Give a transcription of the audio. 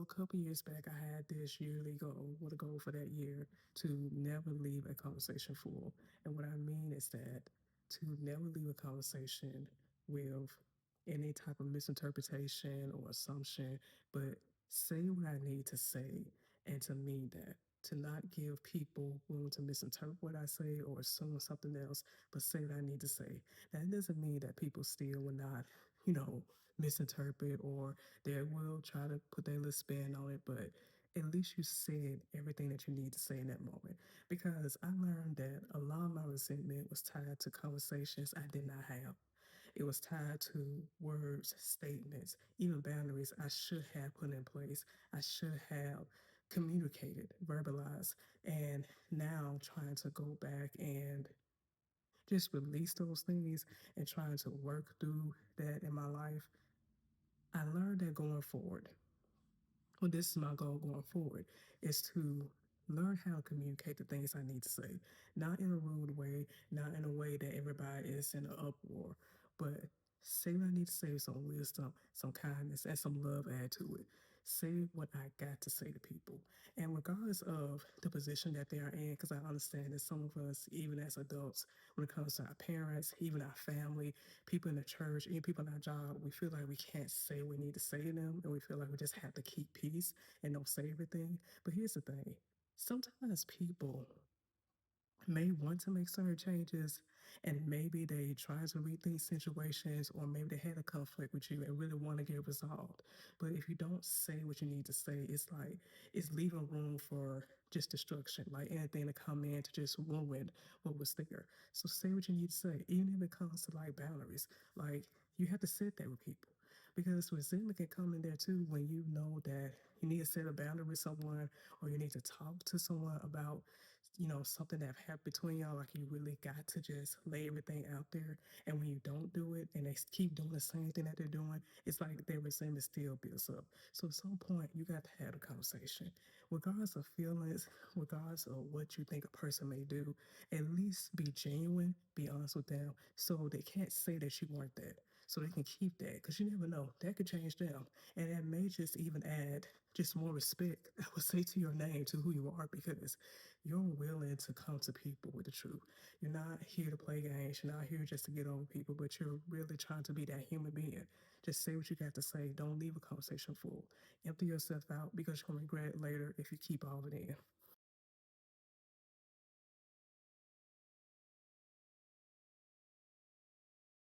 a couple years back, I had this yearly goal, what a goal for that year, to never leave a conversation full. And what I mean is that to never leave a conversation with any type of misinterpretation or assumption, but say what I need to say and to mean that. To not give people room to misinterpret what I say or assume something else, but say what I need to say. That doesn't mean that people still will not, misinterpret or they will try to put their little spin on it, but at least you said everything that you need to say in that moment. Because I learned that a lot of my resentment was tied to conversations I did not have. It was tied to words, statements, even boundaries I should have put in place. I should have communicated, verbalized, and now trying to go back and just release those things and trying to work through that in my life. I learned that going forward, well, this is my goal going forward, is to learn how to communicate the things I need to say. Not in a rude way, not in a way that everybody is in an uproar, but say what I need to say with some wisdom, some kindness, and some love add to it. Say what I got to say to people. And regardless of the position that they are in, because I understand that some of us, even as adults, when it comes to our parents, even our family, people in the church, even people in our job, we feel like we can't say what we need to say to them, and we feel like we just have to keep peace and don't say everything. But here's the thing: sometimes people may want to make certain changes and maybe they try to rethink situations or maybe they had a conflict with you and really want to get resolved. But if you don't say what you need to say, it's like it's leaving room for just destruction, like anything to come in to just ruin what was there. So say what you need to say, even if it comes to like boundaries. Like you have to set that with people. Because resentment can come in there too when you know that you need to set a boundary with someone or you need to talk to someone about something that happened between y'all, like you really got to just lay everything out there. And when you don't do it and they keep doing the same thing that they're doing, it's like their resentment still builds up. So at some point, you got to have a conversation. Regardless of feelings, regardless of what you think a person may do, at least be genuine, be honest with them so they can't say that you weren't that. So they can keep that because you never know. That could change them. And that may just even add just more respect, I would say, to your name, to who you are, because you're willing to come to people with the truth. You're not here to play games. You're not here just to get over people, but you're really trying to be that human being. Just say what you got to say. Don't leave a conversation full. Empty yourself out because you're going to regret it later if you keep all of it in.